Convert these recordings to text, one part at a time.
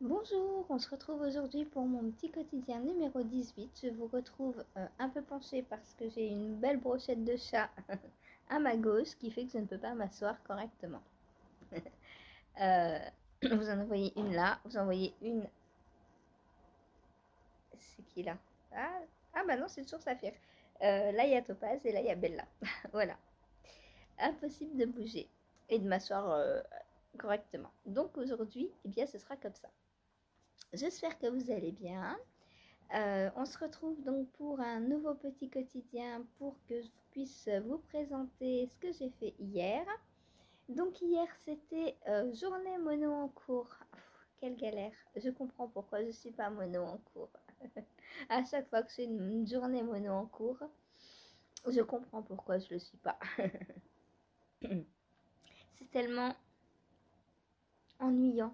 Bonjour, on se retrouve aujourd'hui pour mon petit quotidien numéro 18. Je vous retrouve un peu penchée parce que j'ai une belle brochette de chat à ma gauche qui fait que je ne peux pas m'asseoir correctement. Euh, vous en envoyez une là, vous en voyez une... C'est qui là? ah, bah non, c'est toujours Saphir. Là, il y a Topaz et là, il y a Bella. Voilà. Impossible de bouger et de m'asseoir correctement. Donc aujourd'hui, eh bien, ce sera comme ça. J'espère que vous allez bien. On se retrouve donc pour un nouveau petit quotidien pour que je puisse vous présenter ce que j'ai fait hier. Donc hier c'était journée mono en cours. Quelle galère, je comprends pourquoi je ne suis pas mono en cours. À chaque fois que c'est une journée mono en cours, je comprends pourquoi je ne le suis pas. C'est tellement ennuyant.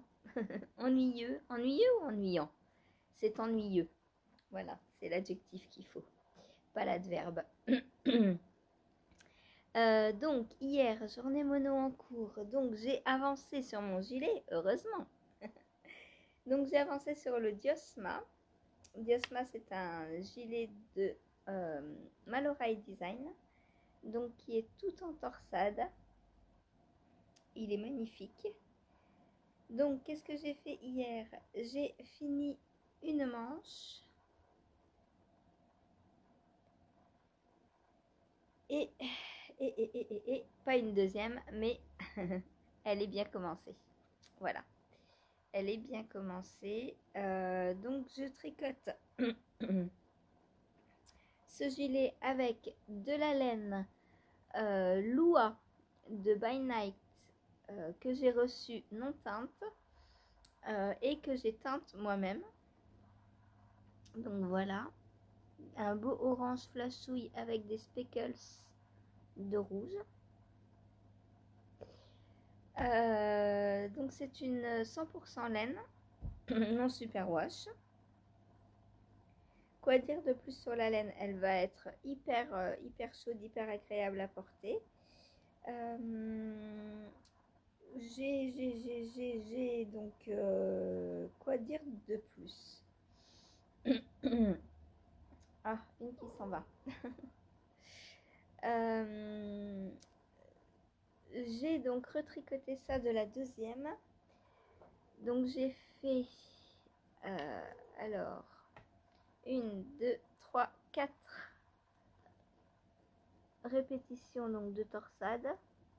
Ennuyeux ou ennuyant? C'est ennuyeux. Voilà, c'est l'adjectif qu'il faut, pas l'adverbe. Donc hier, journée mono en cours, donc j'ai avancé sur mon gilet, heureusement. Donc j'ai avancé sur le Diosma. Diosma, c'est un gilet de Malorai Design, donc qui est tout en torsade. Il est magnifique. Donc qu'est-ce que j'ai fait hier? J'ai fini une manche et, pas une deuxième, mais elle est bien commencée. Voilà. Elle est bien commencée. Donc je tricote ce gilet avec de la laine Lua de By Night que j'ai reçue non teinte et que j'ai teinte moi-même. Donc voilà, un beau orange flashouille avec des speckles de rouge. Donc c'est une 100% laine, non superwash. Quoi dire de plus sur la laine? Elle va être hyper chaude, hyper agréable à porter. Donc quoi dire de plus? Ah, une qui s'en va. J'ai donc retricoté ça de la deuxième. Donc j'ai fait alors 1, 2, 3, 4 répétitions donc de torsade,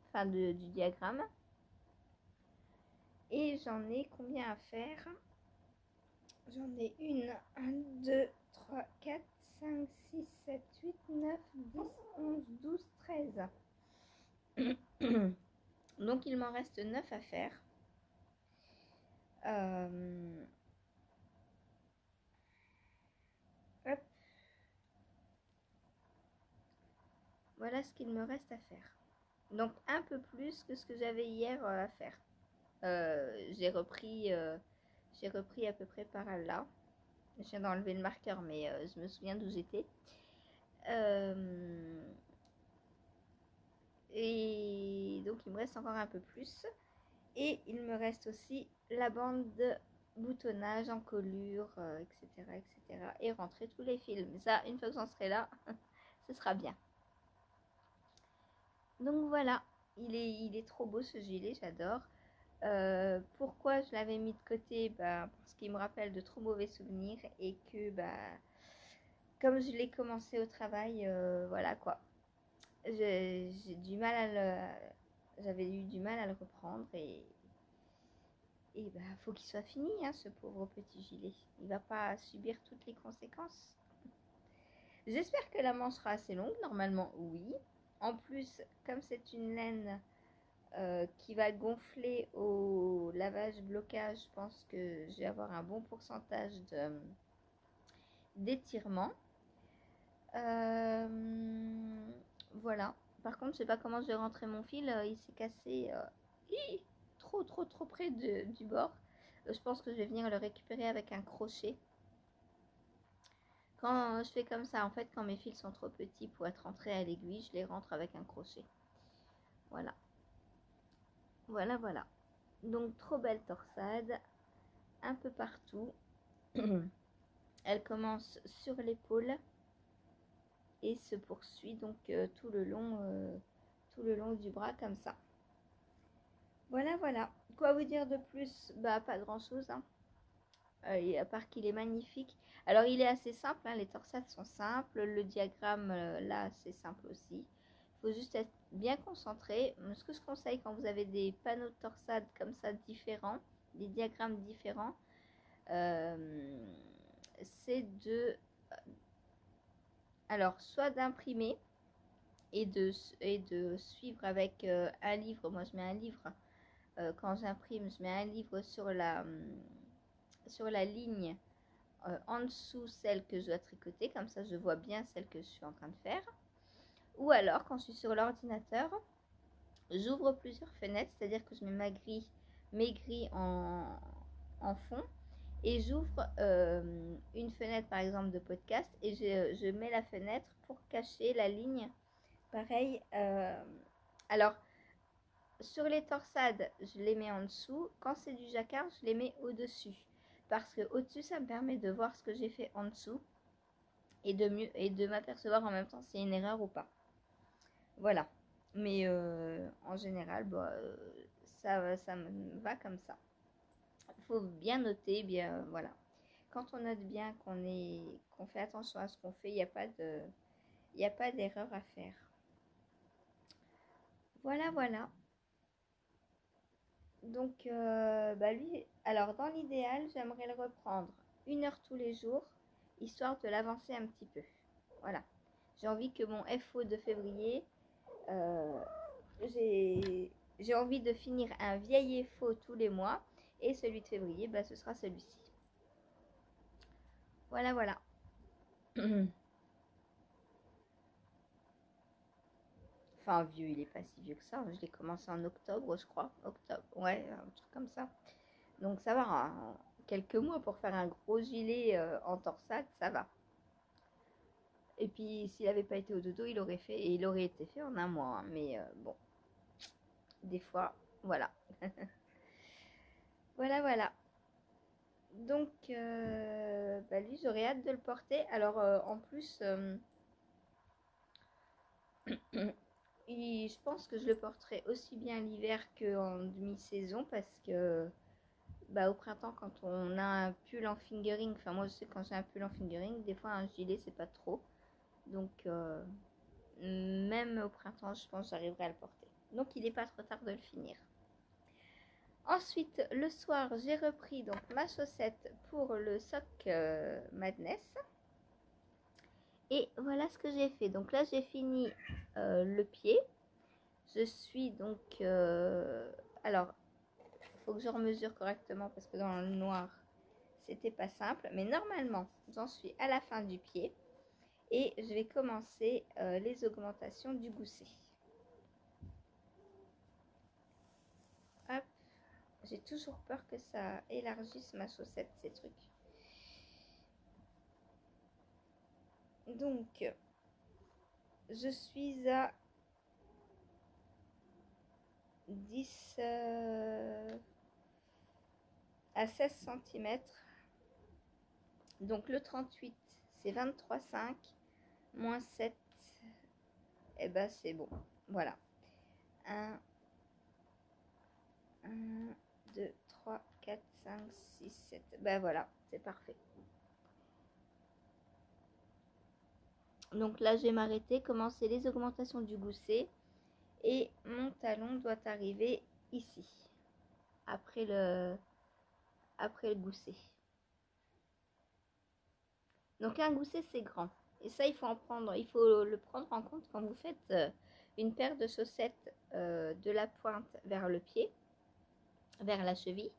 enfin du diagramme. Et j'en ai combien à faire? J'en ai 1, 2, 3, 4, 5, 6, 7, 8, 9, 10, 11, 12, 13. Donc il m'en reste 9 à faire. Hop. Voilà ce qu'il me reste à faire. Donc un peu plus que ce que j'avais hier à faire. J'ai repris à peu près par là. Je viens d'enlever le marqueur, mais je me souviens d'où j'étais. Et donc il me reste encore un peu plus. Et il me reste aussi la bande de boutonnage, encolure, etc., etc. Et rentrer tous les fils. Mais ça, une fois que j'en serai là, ce sera bien. Donc voilà, il est trop beau ce gilet, j'adore. Pourquoi je l'avais mis de côté? Parce qu'il me rappelle de trop mauvais souvenirs et que comme je l'ai commencé au travail, voilà quoi. J'ai du mal à j'avais eu du mal à le reprendre et faut qu'il soit fini, hein, ce pauvre petit gilet. Il va pas subir toutes les conséquences. J'espère que la manche sera assez longue, normalement oui. En plus, comme c'est une laine qui va gonfler au lavage blocage, je pense que je vais avoir un bon pourcentage d'étirement. Voilà. Par contre, je sais pas comment je vais rentrer mon fil. Il s'est cassé trop près du bord. Je pense que je vais venir le récupérer avec un crochet. Quand je fais comme ça, en fait, quand mes fils sont trop petits pour être rentrés à l'aiguille, je les rentre avec un crochet. Voilà. Voilà. Donc, trop belle torsade. un peu partout. Elle commence sur l'épaule et se poursuit donc tout le long du bras comme ça. Voilà, voilà. Quoi vous dire de plus? Bah, pas grand-chose, hein. À part qu'il est magnifique. Alors, il est assez simple, hein, les torsades sont simples. Le diagramme, là, c'est simple aussi. Il faut juste être bien concentré. Ce que je conseille quand vous avez des panneaux de torsades comme ça différents, des diagrammes différents, c'est de... Alors, soit d'imprimer et de suivre avec un livre. Moi, je mets un livre. Quand j'imprime, je mets un livre sur la ligne en dessous celle que je dois tricoter, comme ça je vois bien celle que je suis en train de faire. Ou alors quand je suis sur l'ordinateur, j'ouvre plusieurs fenêtres, c'est-à-dire que je mets mes grilles en fond et j'ouvre une fenêtre par exemple de podcast et je mets la fenêtre pour cacher la ligne. Pareil, alors sur les torsades, je les mets en dessous. Quand c'est du jacquard, je les mets au-dessus. Parce que au-dessus, ça me permet de voir ce que j'ai fait en dessous et de m'apercevoir en même temps si c'est une erreur ou pas. Voilà. Mais en général, bah, ça me va comme ça. Il faut bien noter, bien voilà. Quand on note bien, qu'on fait attention à ce qu'on fait, il n'y a pas d'erreur à faire. Voilà, voilà. Donc, lui, alors dans l'idéal, j'aimerais le reprendre 1 heure tous les jours, histoire de l'avancer un petit peu. Voilà. J'ai envie que mon FO de février, euh, j'ai envie de finir un vieil FO tous les mois, et celui de février, bah, ce sera celui-ci. Voilà, voilà. Enfin, vieux, il est pas si vieux que ça. Je l'ai commencé en octobre, je crois. Octobre, ouais, un truc comme ça. Donc ça va, hein. Quelques mois pour faire un gros gilet en torsade, ça va. Et puis s'il n'avait pas été au dodo, il aurait été fait en un mois, hein. Mais bon, des fois, voilà. Voilà, voilà. Donc, lui, j'aurais hâte de le porter. Alors, en plus, je pense que je le porterai aussi bien l'hiver qu'en demi-saison parce que au printemps, quand on a un pull en fingering, enfin moi je sais quand j'ai un pull en fingering, des fois un gilet c'est pas trop. Donc même au printemps, je pense que j'arriverai à le porter. Donc il n'est pas trop tard de le finir. Ensuite, le soir, j'ai repris donc ma chaussette pour le sock Madness. Et voilà ce que j'ai fait. Donc là, j'ai fini le pied. Je suis donc... alors, il faut que je remesure correctement parce que dans le noir, c'était pas simple. Mais normalement, j'en suis à la fin du pied. Et je vais commencer les augmentations du gousset. Hop. J'ai toujours peur que ça élargisse ma chaussette, ces trucs. Donc, je suis à 10 à 16 cm. Donc, le 38, c'est 23,5 moins 7. Et ben, c'est bon. Voilà. 1, 2, 3, 4, 5, 6, 7. Ben voilà, c'est parfait. Donc là, je vais m'arrêter, commencer les augmentations du gousset. Et mon talon doit arriver ici, après le gousset. Donc un gousset, c'est grand. Et ça, il faut le prendre en compte quand vous faites une paire de chaussettes de la pointe vers le pied, vers la cheville.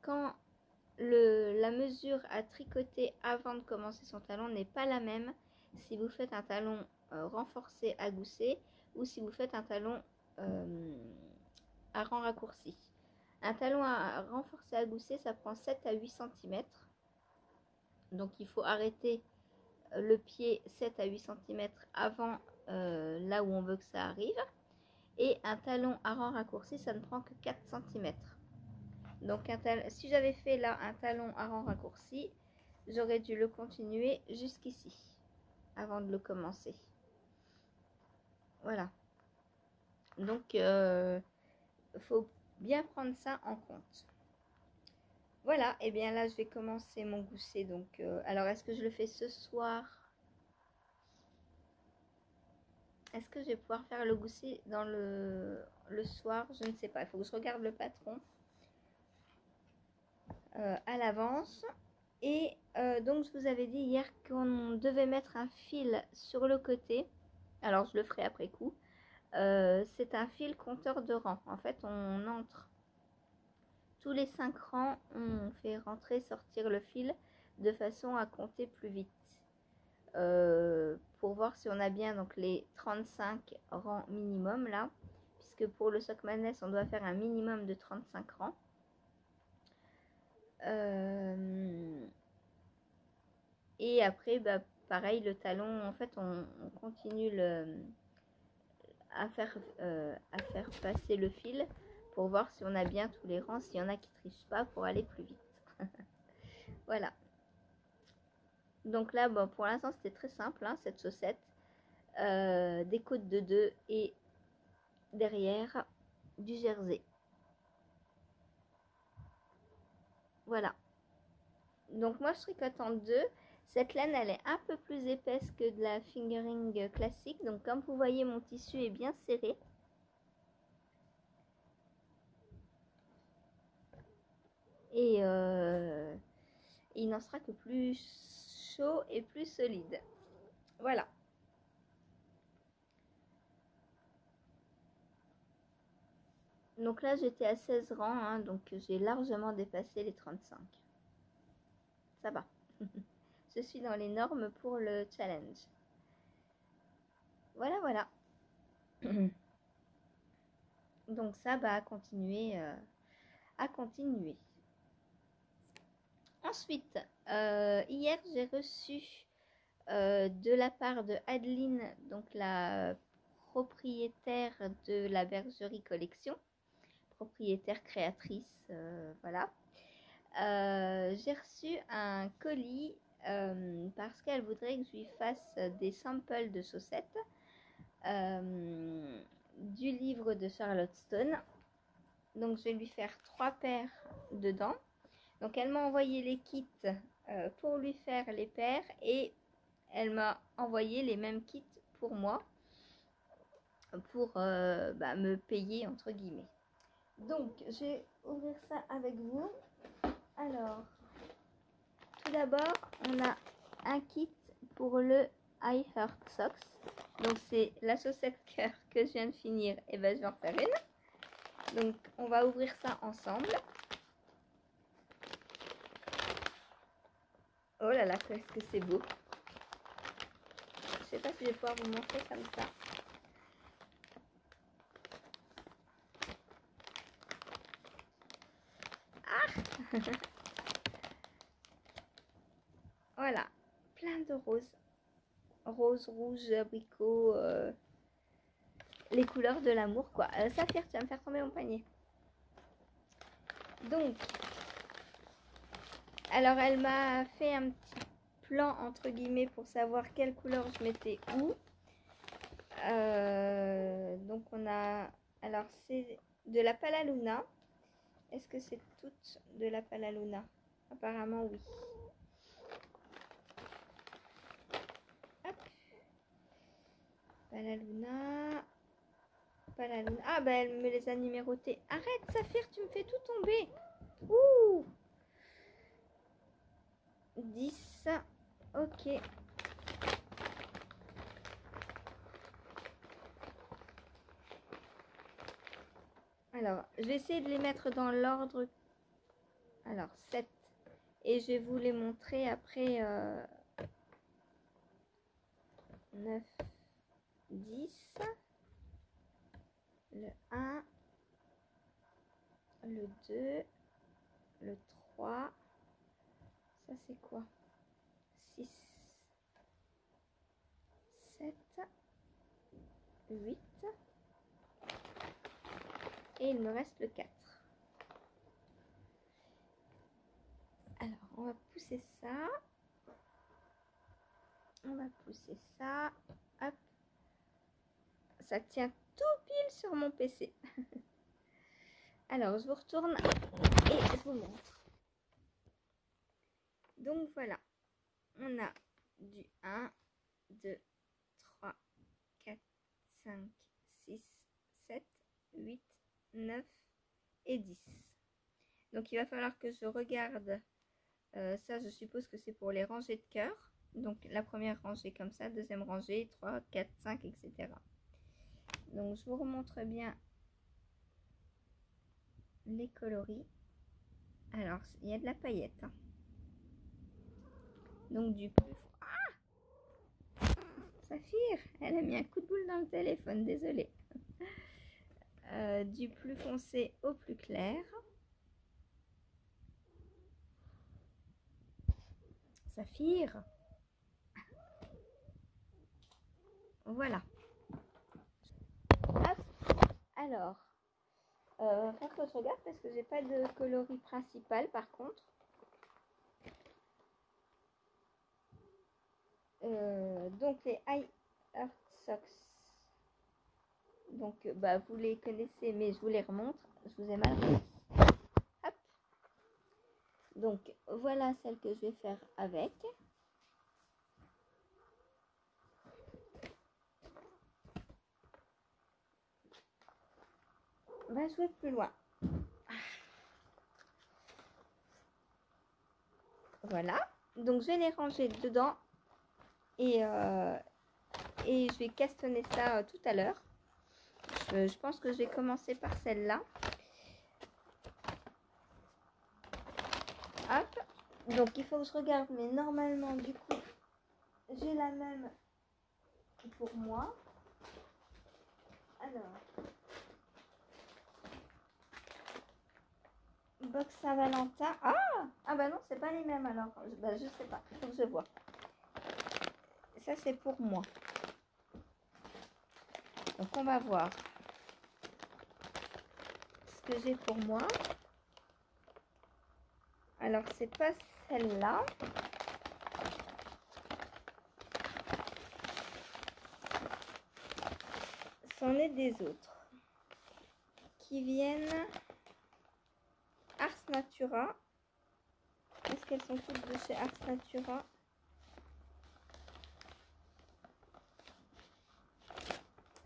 Quand la mesure à tricoter avant de commencer son talon n'est pas la même si vous faites un talon renforcé à gousset ou si vous faites un talon à rang raccourci. Un talon renforcé à gousset, ça prend 7 à 8 cm. Donc il faut arrêter le pied 7 à 8 cm avant là où on veut que ça arrive. Et un talon à rang raccourci, ça ne prend que 4 cm. Donc si j'avais fait là un talon à rang raccourci, j'aurais dû le continuer jusqu'ici avant de le commencer. Voilà. Donc faut bien prendre ça en compte. Voilà, et bien là je vais commencer mon gousset. Donc alors est-ce que je le fais ce soir? Est-ce que je vais pouvoir faire le gousset dans le soir? Je ne sais pas, il faut que je regarde le patron à l'avance. Et donc je vous avais dit hier qu'on devait mettre un fil sur le côté. Alors je le ferai après coup. C'est un fil compteur de rang. En fait on entre tous les 5 rangs, on fait rentrer sortir le fil de façon à compter plus vite. Pour voir si on a bien donc les 35 rangs minimum là, puisque pour le sock madness on doit faire un minimum de 35 rangs. Et après bah, pareil, le talon en fait on continue à faire passer le fil pour voir si on a bien tous les rangs, s'il y en a qui trichent pas pour aller plus vite. Voilà. Donc là, bon, pour l'instant, c'était très simple, hein, cette chaussette. Des côtes de 2 et derrière du jersey. Voilà. Donc moi, je tricote en 2. Cette laine, elle est un peu plus épaisse que de la fingering classique. Donc comme vous voyez, mon tissu est bien serré. Et il n'en sera que plus chaud et plus solide. Voilà. Donc là, j'étais à 16 rangs, hein, donc j'ai largement dépassé les 35. Ça va. Je suis dans les normes pour le challenge. Voilà, voilà. Donc ça, bah, à continuer. Ensuite, hier, j'ai reçu de la part de Adeline, donc la propriétaire de la Bergerie Collection, propriétaire créatrice, voilà. J'ai reçu un colis parce qu'elle voudrait que je lui fasse des samples de chaussettes du livre de Charlotte Stone. Donc je vais lui faire 3 paires dedans. Donc elle m'a envoyé les kits pour lui faire les paires et elle m'a envoyé les mêmes kits pour moi pour me payer entre guillemets. Donc je vais ouvrir ça avec vous. Alors tout d'abord on a un kit pour le I Heart Socks. Donc c'est la chaussette cœur que je viens de finir et ben je vais en faire une. Donc on va ouvrir ça ensemble. Oh là là, qu'est-ce que c'est beau. Je sais pas si je vais pouvoir vous montrer comme ça. Ah Voilà, plein de roses. Rose, rouge, abricot, les couleurs de l'amour quoi. Saphir, tu vas me faire tomber mon panier. Donc, alors elle m'a fait un petit plan entre guillemets pour savoir quelle couleur je mettais où. Donc on a, alors c'est de la Palaluna. Est-ce que c'est toute de la Palaluna? Apparemment oui. Hop. Palaluna. Palaluna. Ah bah elle me les a numérotées. Arrête Saphir, tu me fais tout tomber. Ouh. 10. Ok. Alors, je vais essayer de les mettre dans l'ordre. Alors, 7. Et je vais vous les montrer après. 9, 10. Le 1. Le 2. Le 3. Ça, c'est quoi? 6. 7. 8. Et il me reste le 4. Alors, on va pousser ça. On va pousser ça. Hop. Ça tient tout pile sur mon PC. Alors, je vous retourne et je vous montre. Donc, voilà. On a du 1, 2, 3, 4, 5, 6, 7, 8, 9 et 10. Donc, il va falloir que je regarde. Ça, je suppose que c'est pour les rangées de cœur. Donc, la première rangée comme ça, deuxième rangée, 3, 4, 5, etc. Donc, je vous remontre bien les coloris. Alors, il y a de la paillette. Hein. Donc, du plus... Ah, Saphir, elle a mis un coup de boule dans le téléphone, désolée. Du plus foncé au plus clair. Saphir. Voilà. Hop. Alors, faut que je regarde parce que j'ai pas de coloris principal par contre. Donc les High Earth Socks. Donc bah vous les connaissez mais je vous les remontre. Je vous ai mal remis. Hop. Donc voilà celle que je vais faire avec. On va jouer plus loin. Voilà. Donc je vais les ranger dedans et je vais castonner ça tout à l'heure. Je pense que je vais commencer par celle-là. Hop. Donc il faut que je regarde, mais normalement du coup j'ai la même pour moi. Alors, Box Saint-Valentin. Ah bah non, c'est pas les mêmes alors. Bah, je sais pas, il faut que je vois. Ça c'est pour moi. Donc on va voir ce que j'ai pour moi. Alors c'est pas celle-là. C'en est des autres qui viennent Ars Natura. Est-ce qu'elles sont toutes de chez Ars Natura?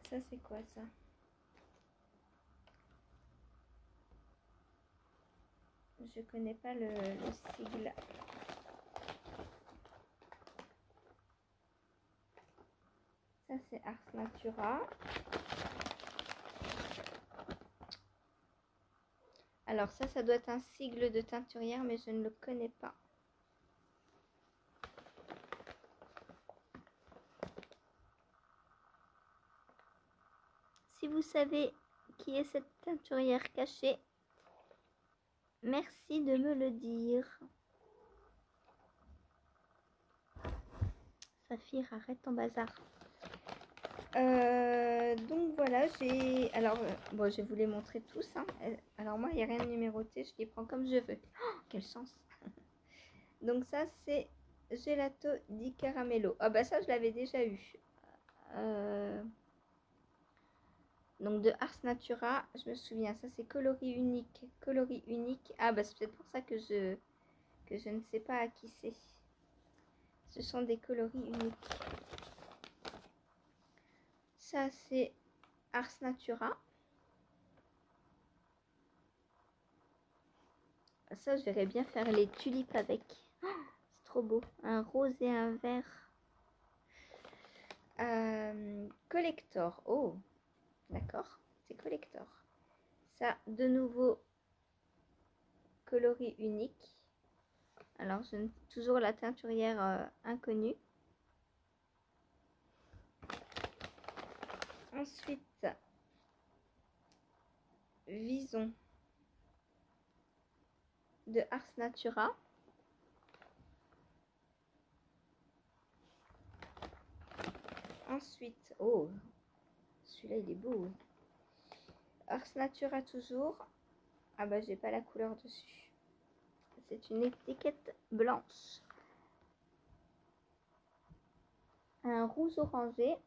Ça c'est quoi ça? Je connais pas le sigle. Ça c'est Ars Natura. Alors ça doit être un sigle de teinturière, mais je ne le connais pas. Si vous savez qui est cette teinturière cachée, merci de me le dire. Saphir, arrête ton bazar. Donc voilà, j'ai... Alors, bon, je vais vous les montrer tous. Hein. Alors moi, il n'y a rien de numéroté, je les prends comme je veux. Oh, quelle chance. Donc ça, c'est Gelato di Caramello. Ah bah ça, je l'avais déjà eu. Donc de Ars Natura, je me souviens, ça c'est coloris unique. Coloris unique. Ah bah c'est peut-être pour ça que je ne sais pas à qui c'est. Ce sont des coloris uniques. Ça c'est Ars Natura. Ça je verrais bien faire les tulipes avec. Oh, c'est trop beau. Un rose et un vert. Collector. Oh, d'accord. C'est collector. Ça de nouveau coloris unique. Alors, toujours la teinturière inconnue. Ensuite, Vison de Ars Natura. Ensuite, oh, celui-là il est beau. Ars Natura toujours. Ah bah j'ai pas la couleur dessus. C'est une étiquette blanche. Un rouge orangé.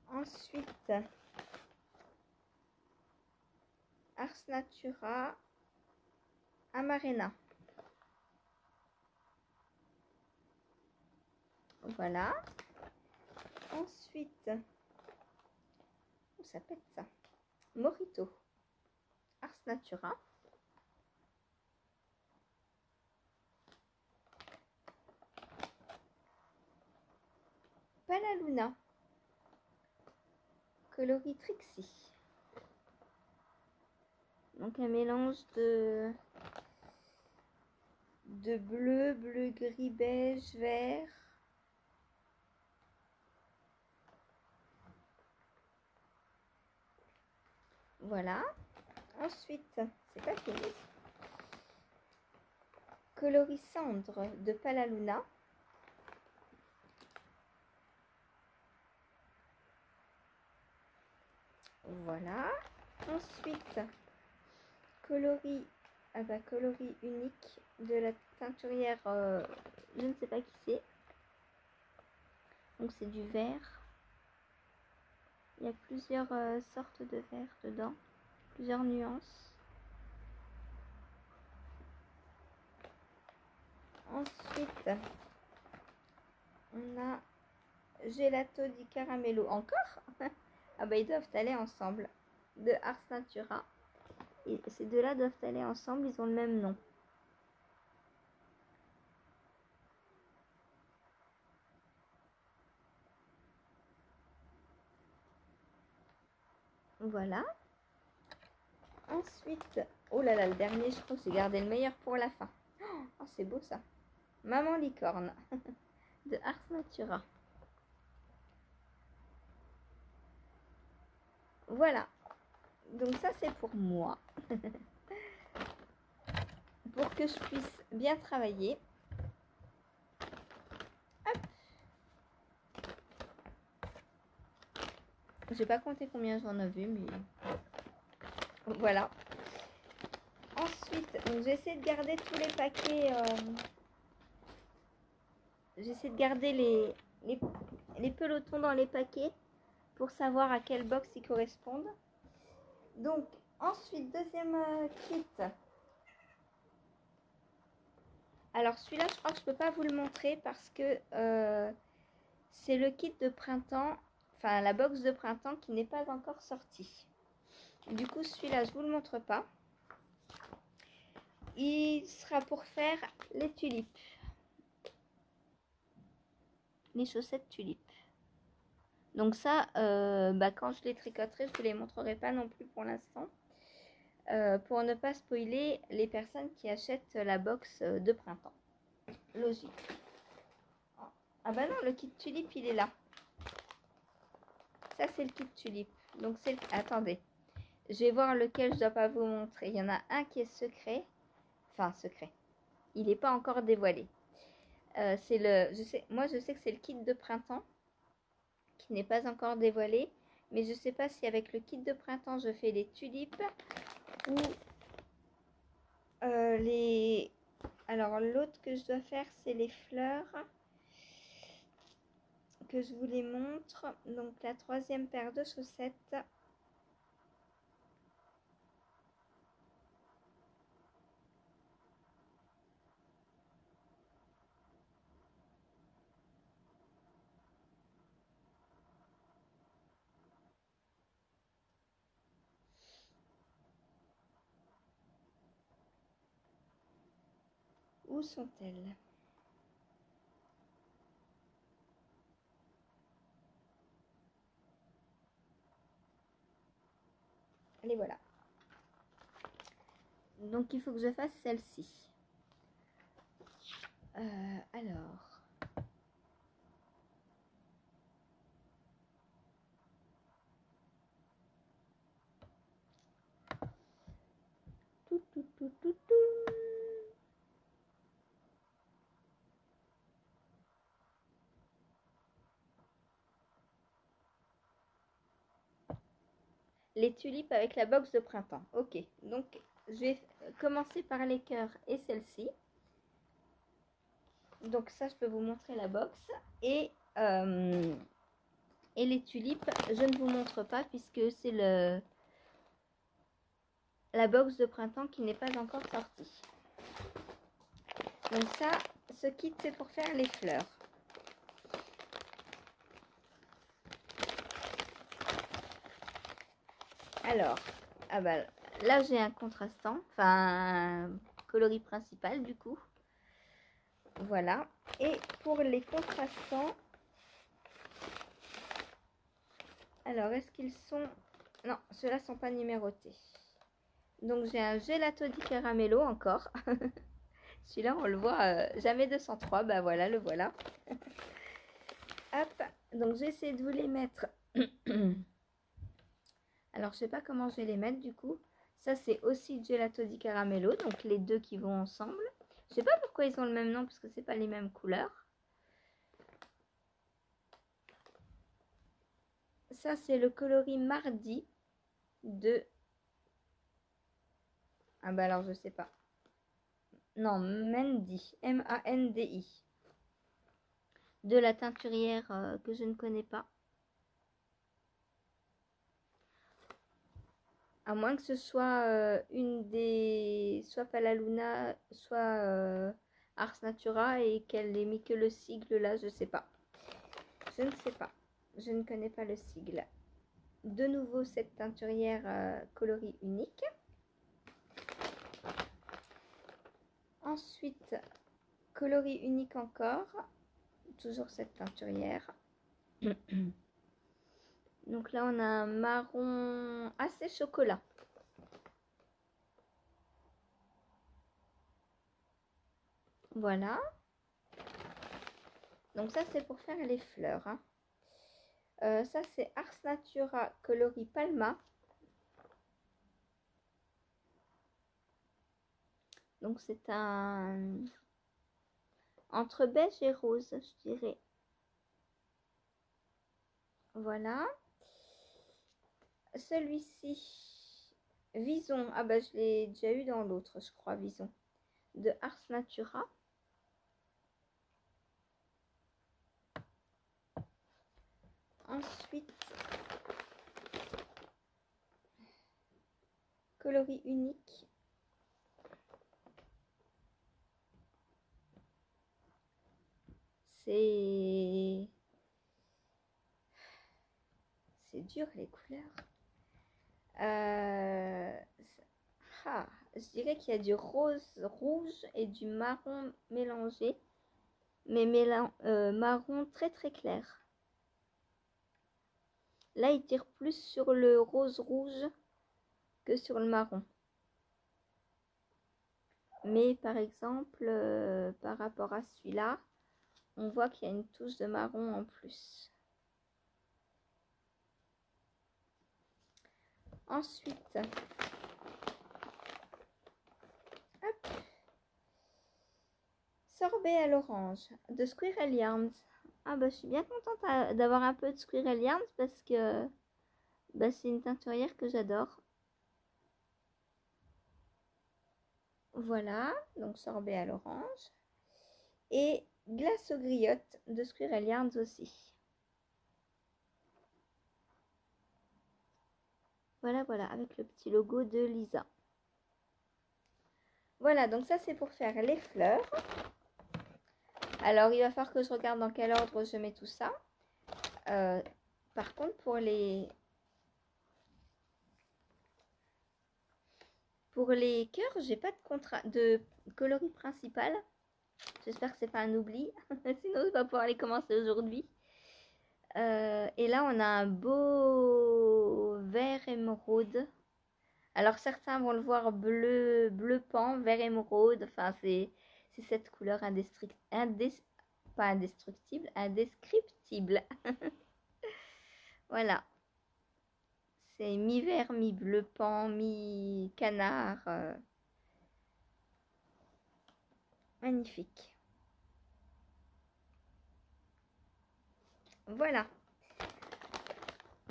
Ensuite, Ars Natura Amarena. Voilà. Ensuite, ça pète ça. Mojito. Ars Natura. Palaluna. Coloris Trixie. Donc un mélange de bleu, bleu, gris, beige, vert. Voilà. Ensuite, c'est pas fini. Coloris cendre de Palaluna. Voilà. Ensuite, coloris unique de la teinturière, je ne sais pas qui c'est. Donc c'est du vert. Il y a plusieurs sortes de vert dedans, plusieurs nuances. Ensuite, on a Gelato di Caramello. Encore? Ah bah ils doivent aller ensemble. De Ars Natura. Et ces deux-là doivent aller ensemble, ils ont le même nom. Voilà. Ensuite, oh là là, le dernier, je crois que j'ai gardé le meilleur pour la fin. Oh, c'est beau ça. Maman licorne de Ars Natura. Voilà. Donc ça, c'est pour moi. Pour que je puisse bien travailler. Hop. J'ai pas compté combien j'en ai vu, mais voilà. Ensuite, donc j'essaie de garder tous les paquets. J'essaie de garder les pelotons dans les paquets pour savoir à quelle box ils correspondent. Donc, ensuite, deuxième kit. Alors, celui-là, je crois que je ne peux pas vous le montrer parce que c'est le kit de printemps, enfin la box de printemps qui n'est pas encore sortie. Du coup, celui-là, je ne vous le montre pas. Il sera pour faire les tulipes. Les chaussettes tulipes. Donc ça, quand je les tricoterai, je ne vous les montrerai pas non plus pour l'instant. Pour ne pas spoiler les personnes qui achètent la box de printemps. Logique. Ah bah non, le kit tulipe, il est là. Ça, c'est le kit tulipe. Donc, c'est attendez. Je vais voir lequel je dois pas vous montrer. Il y en a un qui est secret. Enfin, secret. Il n'est pas encore dévoilé. C'est le... moi, je sais que c'est le kit de printemps qui n'est pas encore dévoilé. Mais je sais pas si avec le kit de printemps, je fais les tulipes ou les... Alors, l'autre que je dois faire, c'est les fleurs. Que je vous les montre. Donc, la troisième paire de chaussettes. Où sont-elles? Allez, voilà. Donc, il faut que je fasse celle-ci. Alors... Tout. les tulipes avec la box de printemps. Ok, donc je vais commencer par les cœurs et celle-ci. Donc ça, je peux vous montrer la box. Et les tulipes, je ne vous montre pas puisque c'est la box de printemps qui n'est pas encore sortie. Donc ça, ce kit, c'est pour faire les fleurs. Alors, ah bah, là j'ai un contrastant, enfin un coloris principal du coup. Voilà. Et pour les contrastants, alors est-ce qu'ils sont... Non, ceux-là sont pas numérotés. Donc j'ai un Gelato di Caramello encore. Celui-là on le voit jamais 203, bah voilà, le voilà. Hop, donc j'essaie de vous les mettre. Alors je sais pas comment je vais les mettre du coup. Ça c'est aussi Gelato di Caramello, donc les deux qui vont ensemble. Je sais pas pourquoi ils ont le même nom parce que c'est pas les mêmes couleurs. Ça c'est le coloris mardi de... Ah bah alors je sais pas. Non, Mandy, M-A-N-D-I. De la teinturière que je ne connais pas. À moins que ce soit une des... soit Palaluna, soit Ars Natura et qu'elle ait mis que le sigle là, je sais pas. Je ne sais pas. Je ne connais pas le sigle. De nouveau cette teinturière coloris unique. Ensuite, coloris unique encore. Toujours cette teinturière. Donc là, on a un marron assez chocolat. Voilà. Donc ça, c'est pour faire les fleurs. Hein. Ça, c'est Ars Natura coloris Palma. Donc c'est un... entre beige et rose, je dirais. Voilà. Celui-ci, Vison. Ah bah je l'ai déjà eu dans l'autre, je crois, Vison. De Ars Natura. Ensuite, coloris unique. C'est dur les couleurs. Je dirais qu'il y a du rose, rouge et du marron mélangé. Mais marron très très clair. Là, il tire plus sur le rose rouge que sur le marron. Mais par exemple, par rapport à celui-là, on voit qu'il y a une touche de marron en plus. Ensuite, hop, sorbet à l'orange de Squirrel Yarns. Ah bah je suis bien contente d'avoir un peu de Squirrel Yarns parce que bah, c'est une teinturière que j'adore. Voilà, donc sorbet à l'orange. Et glace aux griottes de Squirrel Yarns aussi. Voilà, voilà, avec le petit logo de Lisa. Voilà, donc ça c'est pour faire les fleurs. Alors, il va falloir que je regarde dans quel ordre je mets tout ça. Par contre, pour les cœurs, j'ai pas de coloris principal. J'espère que c'est pas un oubli. Sinon, je vais pas pouvoir les commencer aujourd'hui. Et là, on a un beau vert émeraude. Alors, certains vont le voir bleu pan, vert émeraude. Enfin, c'est cette couleur pas indestructible, indescriptible. Voilà. C'est mi-vert, mi-bleu pan, mi-canard. Magnifique. Voilà.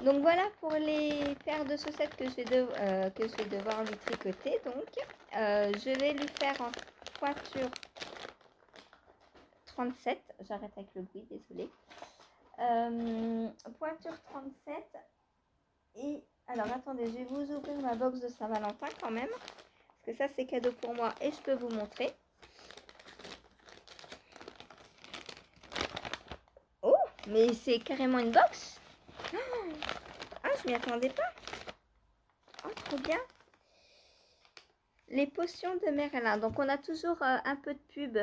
Donc voilà pour les paires de chaussettes que je vais devoir lui tricoter. Donc je vais lui faire en pointure 37. J'arrête avec le bruit, désolé. Pointure 37. Et alors attendez, je vais vous ouvrir ma box de Saint-Valentin quand même. Parce que ça c'est cadeau pour moi et je peux vous montrer. Oh, mais c'est carrément une box. Ah, je m'y attendais pas. Oh, trop bien. Les potions de Merlin. Donc on a toujours un peu de pub.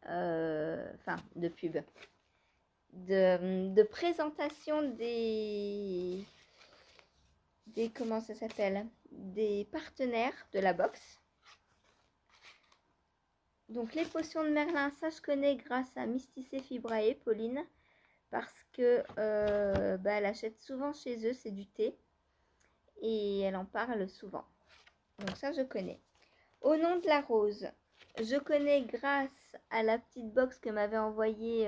Enfin, de pub. De présentation des comment ça s'appelle, des partenaires de la box. Donc les potions de Merlin, ça je connais grâce à Mysticé Fibrae, Pauline, parce que elle achète souvent chez eux, c'est du thé, et elle en parle souvent. Donc ça je connais. Au nom de la rose, je connais grâce à la petite box que m'avait envoyée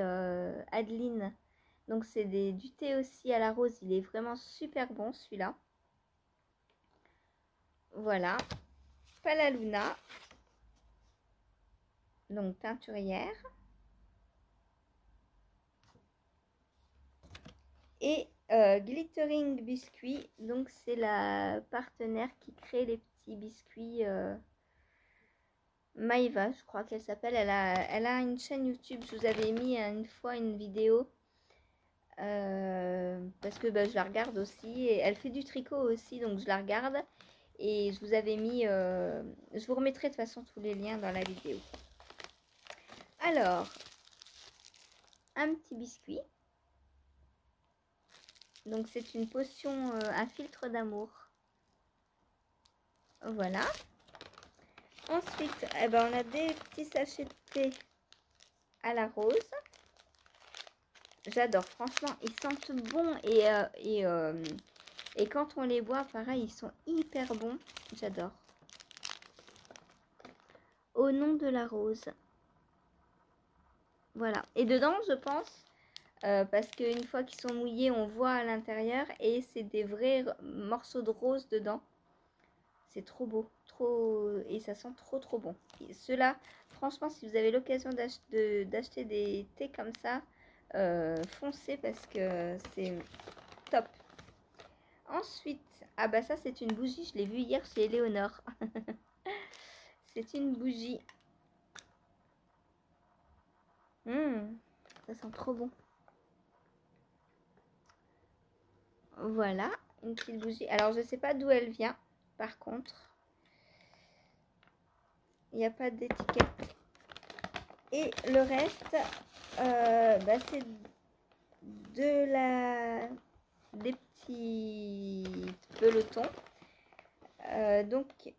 Adeline. Donc c'est du thé aussi à la rose, il est vraiment super bon celui-là. Voilà. Palaluna. Donc teinturière. Et Glittering Biscuit. Donc c'est la partenaire qui crée les petits biscuits. Maïva, je crois qu'elle s'appelle. Elle a une chaîne YouTube. Je vous avais mis une fois une vidéo. Parce que je la regarde aussi. Et elle fait du tricot aussi. Donc je la regarde. Et je vous avais mis... je vous remettrai de toute façon tous les liens dans la vidéo. Alors, un petit biscuit. Donc c'est une potion, un filtre d'amour. Voilà. Ensuite, on a des petits sachets de thé à la rose. J'adore, franchement, ils sentent bon et quand on les boit, pareil, ils sont hyper bons. J'adore. Au nom de la rose. Voilà. Et dedans, je pense, parce qu'une fois qu'ils sont mouillés, on voit à l'intérieur et c'est des vrais morceaux de rose dedans. C'est trop beau, et ça sent trop bon. Ceux-là, franchement, si vous avez l'occasion d'acheter des thés comme ça, foncez parce que c'est top. Ensuite, ah bah ça c'est une bougie, je l'ai vue hier chez Eleonore. C'est une bougie. Ça sent trop bon. Voilà, une petite bougie. Alors je sais pas d'où elle vient, par contre. Il n'y a pas d'étiquette. Et le reste, c'est des petits pelotons. Donc,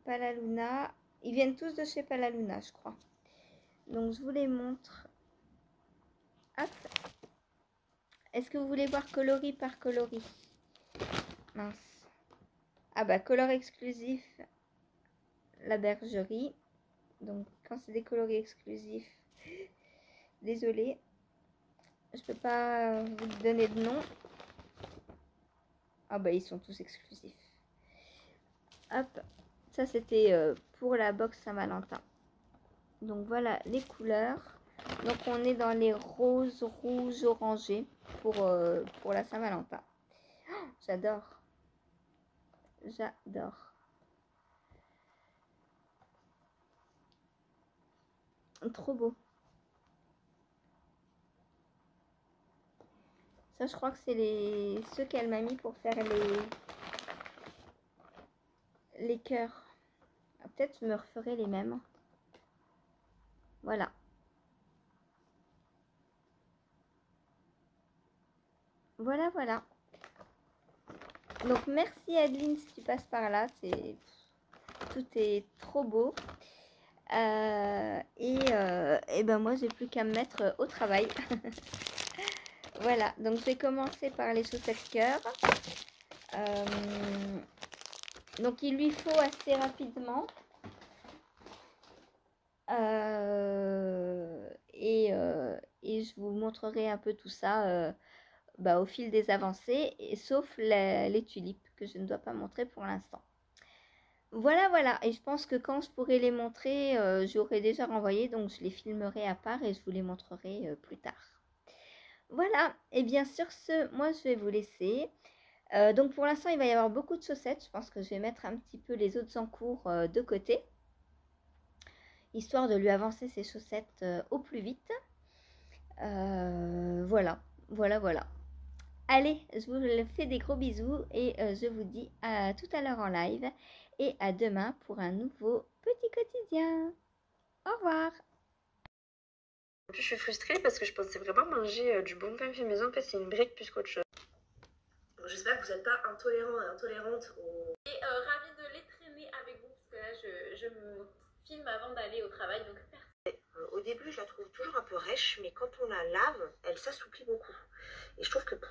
Palaluna, ils viennent tous de chez Palaluna, je crois. Donc, je vous les montre. Hop. Est-ce que vous voulez voir coloris par coloris? Mince. Ah bah, color exclusif, la bergerie. Donc, quand c'est des coloris exclusifs, désolé, je peux pas vous donner de nom. Ah bah, ils sont tous exclusifs. Hop, ça c'était pour la box Saint-Valentin. Donc voilà les couleurs. Donc on est dans les roses, rouges, orangés pour la Saint-Valentin. Oh, j'adore. J'adore. Trop beau. Ça je crois que c'est ceux qu'elle m'a mis pour faire les cœurs. Peut-être je me referai les mêmes. Voilà. Voilà, voilà. Donc merci Adeline si tu passes par là. Tout est trop beau. Et ben moi j'ai plus qu'à me mettre au travail. Voilà, donc je vais commencer par les chaussettes cœur. Donc il lui faut assez rapidement. et je vous montrerai un peu tout ça au fil des avancées, et, sauf les tulipes que je ne dois pas montrer pour l'instant. Voilà, voilà, et je pense que quand je pourrai les montrer, j'aurai déjà renvoyé, donc je les filmerai à part et je vous les montrerai plus tard. Voilà, et bien sur ce, moi je vais vous laisser. Donc pour l'instant, il va y avoir beaucoup de chaussettes. Je pense que je vais mettre un petit peu les autres en cours de côté, histoire de lui avancer ses chaussettes au plus vite. Voilà, voilà, voilà. Allez, je vous fais des gros bisous et je vous dis à tout à l'heure en live et à demain pour un nouveau petit quotidien. Au revoir. En plus, je suis frustrée parce que je pensais vraiment manger du bon pain fait maison. En fait, c'est une brique plus qu'autre chose. Donc, j'espère que vous n'êtes pas intolérants et intolérantes au... Et ravie de les traîner avec vous parce que là, je me filme avant d'aller au travail. Donc, au début, je la trouve toujours un peu rêche, mais quand on la lave, elle s'assouplit beaucoup. Et je trouve que pour